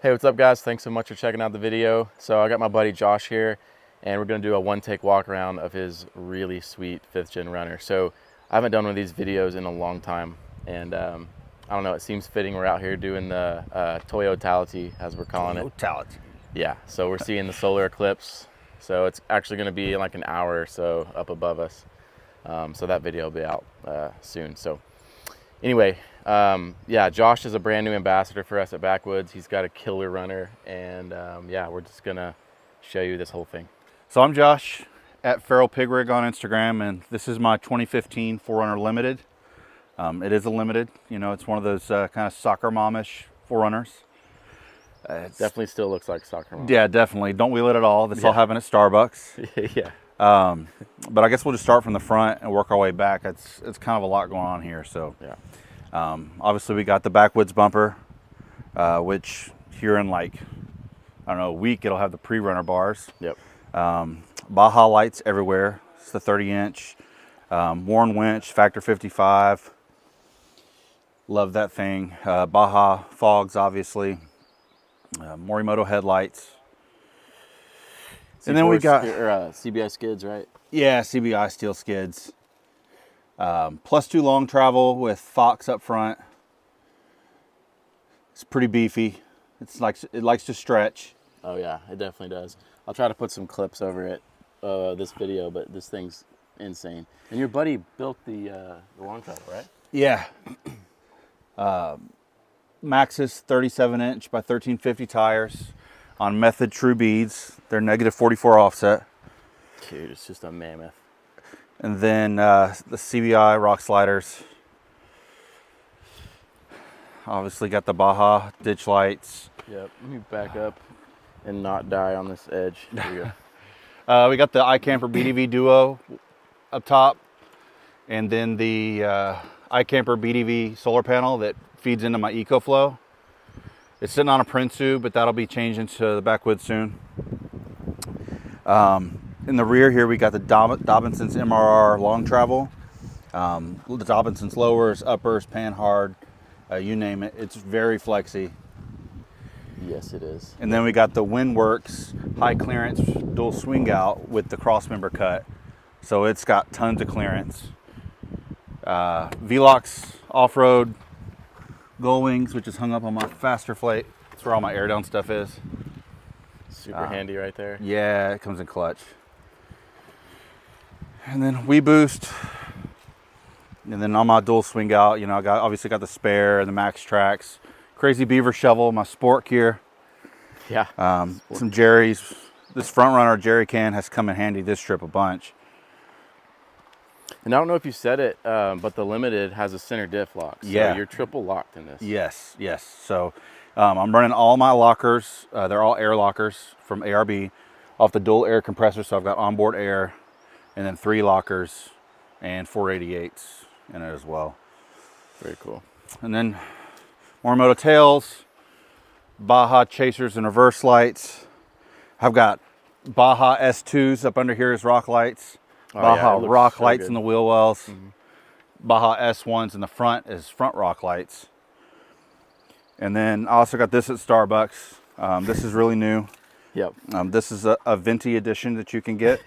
Hey, what's up guys? Thanks so much for checking out the video. So I got my buddy Josh here and we're gonna do a one-take walk around of his really sweet 5th gen runner. So I haven't done one of these videos in a long time and I don't know, it seems fitting. We're out here doing the Toyotality, as we're calling it. Yeah, so we're seeing the solar eclipse. So it's actually gonna be in like an hour or so up above us. So that video will be out soon. So anyway, yeah, Josh is a brand new ambassador for us at Backwoods. He's got a killer runner and yeah, we're just gonna show you this whole thing. So I'm Josh at FeralPigRig on Instagram, and this is my 2015 4Runner Limited. It is a limited, you know, it's one of those kind of soccer momish 4Runners. Definitely still looks like soccer mom. Yeah, definitely. Don't wheel it at all. That's all happened at Starbucks. Yeah. But I guess we'll just start from the front and work our way back. It's kind of a lot going on here. So yeah. Obviously we got the Backwoods bumper, which here in like, I don't know, a week, it'll have the pre-runner bars. Yep. Baja lights everywhere. It's the 30-inch. Warn winch, factor 55. Love that thing. Baja fogs, obviously. Morimoto headlights. And then we got CBI skids, right? Yeah, CBI steel skids. +2 long travel with Fox up front. It's pretty beefy. It likes to stretch. Oh yeah, it definitely does. I'll try to put some clips over it, this video, but this thing's insane. And your buddy built the long travel, right? Yeah. Maxxis 37-inch by 1350 tires on Method True beads. They're -44 offset. Dude, it's just a mammoth. And then the CBI rock sliders. Obviously got the Baja ditch lights. Yep, let me back up and not die on this edge. There you go. We got the iCamper BDV Duo up top. And then the iCamper BDV solar panel that feeds into my EcoFlow. It's sitting on a Prinsu, but that'll be changing to the Backwoods soon. In the rear here, we got the Dobinson's MRR long travel. The Dobinson's lowers, uppers, pan hard, you name it. It's very flexy. Yes, it is. And then we got the Windworks high clearance dual swing out with the crossmember cut. So it's got tons of clearance. Velox off-road gull wings, which is hung up on my faster plate. That's where all my air down stuff is. Super handy right there. Yeah, it comes in clutch. And then we boost. And then on my dual swing out, you know, I obviously got the spare and the Max Tracks. Crazy Beaver shovel, my sport gear. Yeah. Some Jerry's. This FeralPigRig Jerry can has come in handy this trip a bunch. And I don't know if you said it, but the Limited has a center diff lock. So yeah. You're triple locked in this. Yes, yes. So I'm running all my lockers. They're all air lockers from ARB off the dual air compressor. So I've got onboard air and then 3 lockers and 488s in it as well. Very cool. And then Morimoto tails, Baja chasers and reverse lights. I've got Baja S2s up under here as rock lights. Baja rock lights in the wheel wells. Baja S1s in the front as front rock lights. And then I also got this at Starbucks. This is really new. Yep. This is a Venti edition that you can get.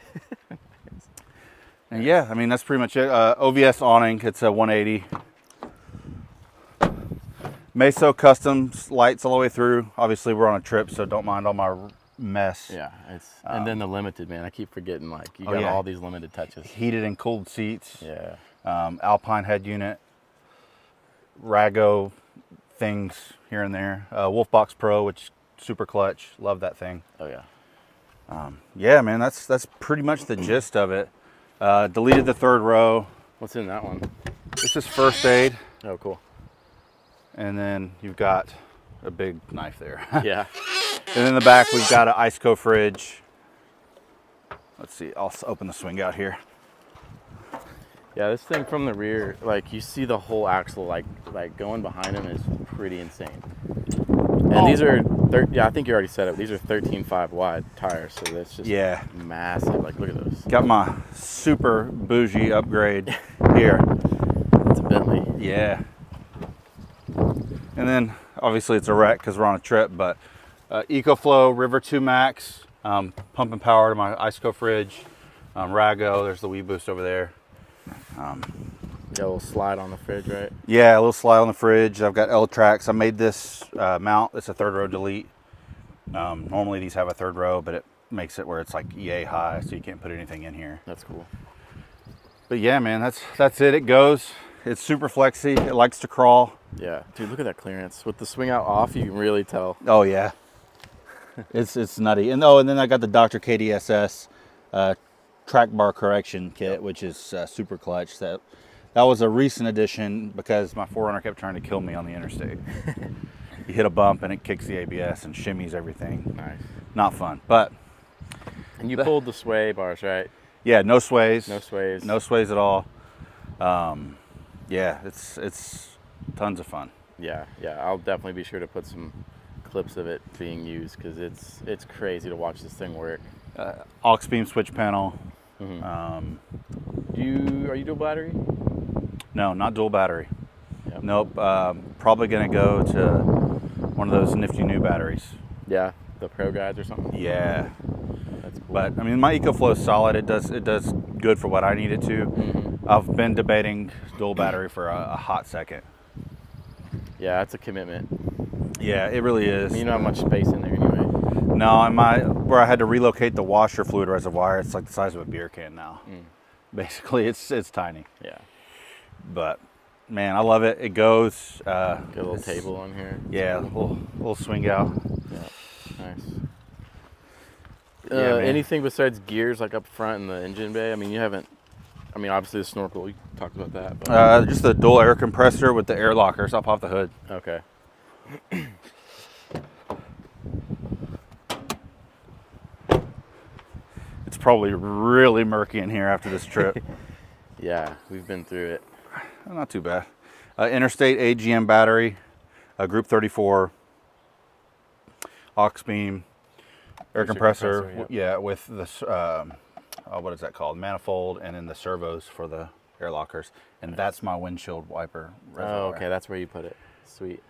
And yeah, I mean, that's pretty much it. OVS awning, it's a 180. Meso Customs lights all the way through. Obviously we're on a trip, so don't mind all my mess. Yeah, and then the Limited, man, I keep forgetting, like, you got all these limited touches. Heated and cooled seats. Yeah. Alpine head unit. Rago things here and there. Wolfbox Pro, which super clutch. Love that thing. Oh yeah. Yeah, man, that's pretty much the gist of it. Deleted the 3rd row. What's in that one? This is first aid. Oh, cool. And then you've got a big knife there. Yeah. And in the back, we've got an Iceco fridge. Let's see, I'll open the swing out here. Yeah, this thing from the rear, like, you see the whole axle, like going behind him is pretty insane. And these are, yeah, I think you already said it. These are 13.5 wide tires, so that's just massive. Like, look at those. Got my super bougie upgrade here. It's a Bentley. Yeah. And then obviously it's a wreck because we're on a trip, but EcoFlow River 2 Max, pump and power to my Iceco fridge. Rago, there's the Wii Boost over there. Got a little slide on the fridge, right? Yeah, a little slide on the fridge. I've got L-tracks. I made this mount. It's a third row delete. Normally these have a third row, but it makes it where it's like EA high, so you can't put anything in here. That's cool. But yeah, man, that's it. It goes. It's super flexy. It likes to crawl. Yeah, dude, look at that clearance. With the swing out off, you can really tell. Oh yeah, it's nutty. And and then I got the Dr. KDSS track bar correction kit, which is super clutch. That was a recent addition because my 4Runner kept trying to kill me on the interstate. You hit a bump and it kicks the ABS and shimmies everything. Nice. Not fun, but. And you pulled the sway bars, right? Yeah, no sways. No sways. No sways at all. Yeah, it's tons of fun. Yeah, I'll definitely be sure to put some clips of it being used because it's crazy to watch this thing work. Aux beam switch panel. Mm-hmm. Are you dual battery? No, not dual battery. Yep. Nope. Probably gonna go to one of those nifty new batteries. Yeah, the Pro Guides or something. Yeah. That's cool. But I mean, my EcoFlow is solid. It does good for what I need it to. Mm-hmm. I've been debating dual battery for a hot second. Yeah, that's a commitment. Yeah, it really is. You don't have much space in there anyway. No, where I had to relocate the washer fluid reservoir, it's like the size of a beer can now. Basically, it's tiny. Yeah. But man, I love it. It goes. Got a little table on here. Yeah, little swing out. Yeah, nice. Yeah, anything besides gears like up front in the engine bay? I mean, you haven't. I mean, obviously the snorkel. You talked about that. But. Just the dual air compressor with the air lockers up off the hood. Okay. It's probably really murky in here after this trip. Yeah, we've been through it. Not too bad. Interstate AGM battery, Group 34, aux beam, air compressor. Yep. Yeah, with the what is that called? Manifold, and then the servos for the air lockers. And that's my windshield wiper reservoir. Oh, okay, that's where you put it. Sweet.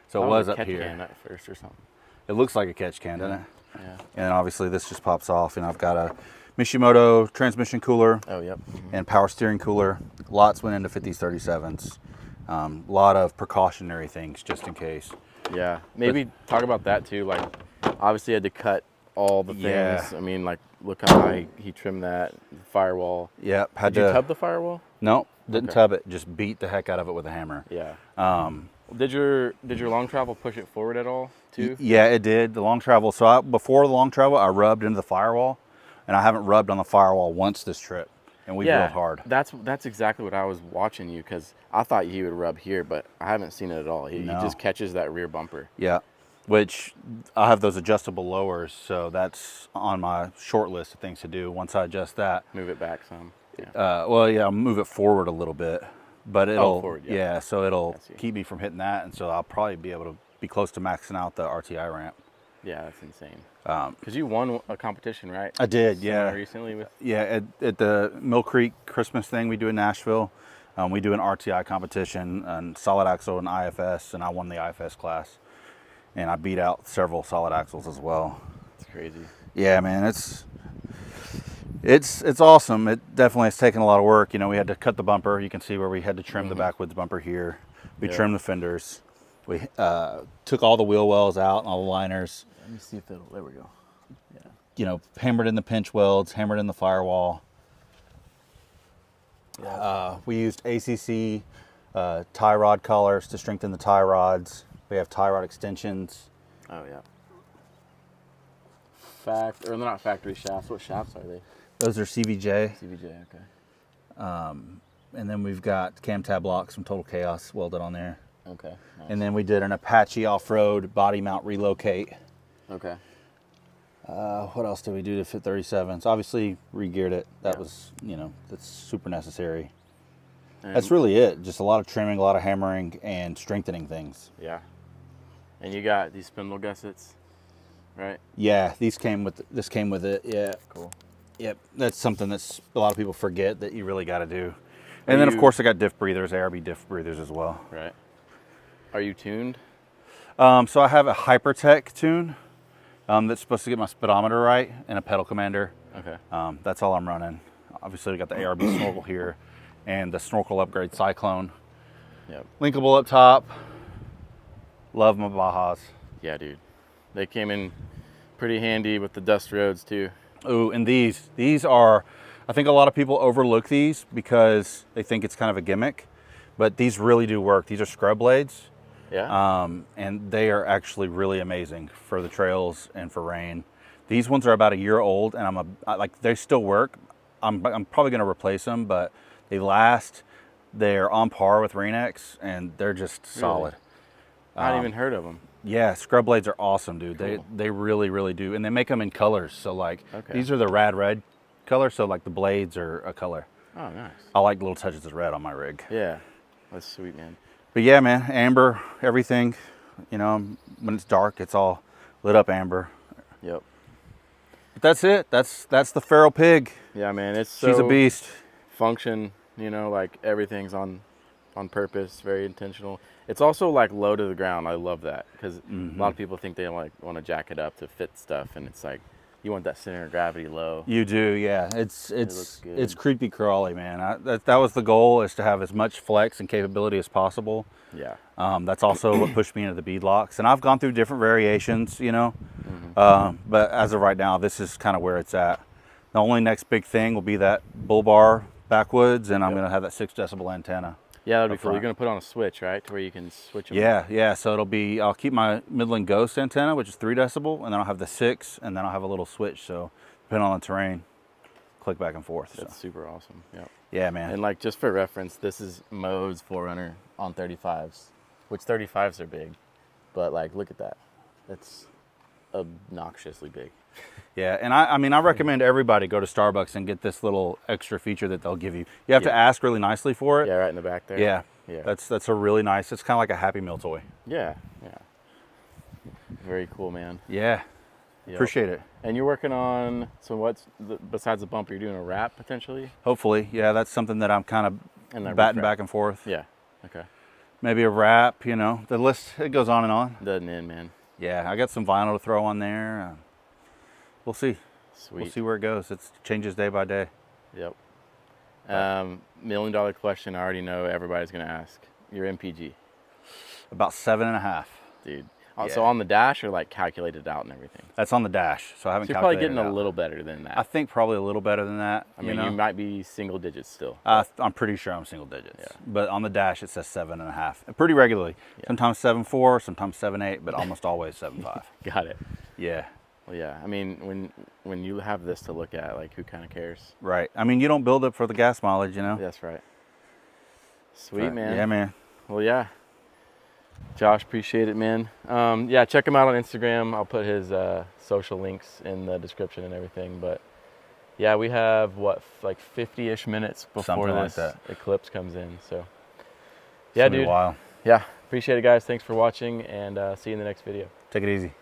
So it was up here. Catch can at first or something. It looks like a catch can, doesn't it? Yeah. And then obviously this just pops off, and I've got a Mishimoto transmission cooler. Oh, yep. And power steering cooler. Lots went into 50s, 37s. A lot of precautionary things just in case. Yeah, maybe talk about that too. Like, obviously, had to cut all the things. Yeah. I mean, like, look how high he trimmed that firewall. Yep. Did you tub the firewall? No, didn't tub it. Just beat the heck out of it with a hammer. Yeah. Did your long travel push it forward at all too? Yeah, it did. The long travel. So before the long travel, I rubbed into the firewall, and I haven't rubbed on the firewall once this trip. And we drilled hard. That's exactly what I was watching you, because I thought he would rub here, but I haven't seen it at all. He just catches that rear bumper. Yeah, which I have those adjustable lowers, so that's on my short list of things to do. Once I adjust that, move it back some. Yeah. I'll move it forward a little bit, but it'll forward, so it'll keep me from hitting that, and so I'll probably be able to be close to maxing out the RTI ramp. Yeah, that's insane. Because you won a competition, right? I did, yeah. Recently with. Yeah, at the Mill Creek Christmas thing we do in Nashville, we do an RTI competition, and solid axle and IFS, and I won the IFS class, and I beat out several solid axles as well. It's crazy. Yeah, man, it's awesome. It definitely has taken a lot of work. You know, we had to cut the bumper. You can see where we had to trim the backwoods bumper here. We trimmed the fenders. We took all the wheel wells out and all the liners. Let me see if it'll, there we go. Yeah. You know, hammered in the pinch welds, hammered in the firewall. Yeah. We used ACC tie rod collars to strengthen the tie rods. We have tie rod extensions. Oh, yeah. They're not factory shafts. What shafts are they? Those are CVJ. CVJ, okay. And then we've got cam tab locks from Total Chaos welded on there. Okay. Nice. And then we did an Apache off-road body mount relocate. Okay. What else did we do to fit 37s? Obviously re-geared it. That was, that's super necessary. And that's really it. Just a lot of trimming, a lot of hammering, and strengthening things. Yeah. And you got these spindle gussets, right? Yeah, this came with it. Yeah. Cool. Yep. That's something that's a lot of people forget that you really got to do. And then, of course, I got diff breathers, ARB diff breathers as well. Right. Are you tuned? So I have a Hypertech tune. That's supposed to get my speedometer right and a pedal commander. Okay. That's all I'm running. Obviously, we got the ARB snorkel here and the snorkel upgrade Cyclone. Yep. Linkable up top. Love my Bajas. Yeah, dude. They came in pretty handy with the dust roads too. Oh, and these are, I think a lot of people overlook these because they think it's kind of a gimmick, but these really do work. These are scrub blades. Yeah. And they are actually really amazing for the trails and for rain. These ones are about a year old, and they still work. I'm probably going to replace them, but they last. They're on par with Rain-X, and they're just solid. I hadn't even heard of them. Yeah, scrub blades are awesome, dude. Cool. They really, really do, and they make them in colors. So like these are the rad red color, so like the blades are a color. Oh, nice. I like little touches of red on my rig. Yeah, that's sweet, man. But yeah, man, amber, everything. You know, when it's dark, it's all lit up amber. Yep. But that's it. That's the Feral Pig. Yeah, man. She's a beast. Function, you know, like everything's on purpose, very intentional. It's also like low to the ground. I love that because a lot of people think they like want to jack it up to fit stuff, and it's like you want that center of gravity low. You do, yeah. It's creepy crawly, man. That was the goal, is to have as much flex and capability as possible. Yeah. That's also what pushed me into the beadlocks, and I've gone through different variations, you know. But as of right now, this is kind of where it's at. The only next big thing will be that bull bar backwoods, and I'm going to have that 6 decibel antenna. Yeah, that'd be cool. You're going to put on a switch, right? To where you can switch them. Yeah. So it'll be, I'll keep my Midland Ghost antenna, which is 3 decibel, and then I'll have the 6, and then I'll have a little switch. So depending on the terrain, click back and forth. That's super awesome. Yep. Yeah, man. And like, just for reference, this is Mo's 4Runner on 35s, which 35s are big, but like, look at that. It's obnoxiously big. Yeah, and I mean, I recommend everybody go to Starbucks and get this little extra feature that they'll give you. You have to ask really nicely for it. Yeah, right in the back there. Yeah. Yeah. That's a really nice, it's kind of like a Happy Meal toy. Yeah. Very cool, man. Yeah. Yep. Appreciate it. And you're working on, so besides the bumper, you're doing a wrap potentially? Hopefully. Yeah, that's something that I'm kind of batting back and forth. Yeah. Okay. Maybe a wrap, you know. The list, it goes on and on. Doesn't end, man. Yeah, I got some vinyl to throw on there. We'll see. Sweet. We'll see where it goes. It changes day by day. Yep. $1 million question I already know everybody's going to ask. Your MPG? About 7.5. Dude. Yeah. So on the dash, or like calculated out and everything? That's on the dash, so I haven't calculated it. You're probably getting a little better than that. I think probably a little better than that. I mean, you might be single digits still. I'm pretty sure I'm single digits. Yeah. But on the dash, it says 7.5. Pretty regularly. Yeah. Sometimes 7.4, sometimes 7.8, but almost always 7.5. Got it. Yeah. Well, yeah. I mean, when you have this to look at, like, who kind of cares? Right. I mean, you don't build it for the gas mileage, you know? That's right. Sweet, man. Yeah, man. Well, yeah. Josh, appreciate it, man. Yeah, check him out on Instagram. I'll put his social links in the description and everything. But yeah, we have like 50-ish minutes before this eclipse comes in. So yeah, dude. It's gonna be a while. Yeah, appreciate it, guys. Thanks for watching, and see you in the next video. Take it easy.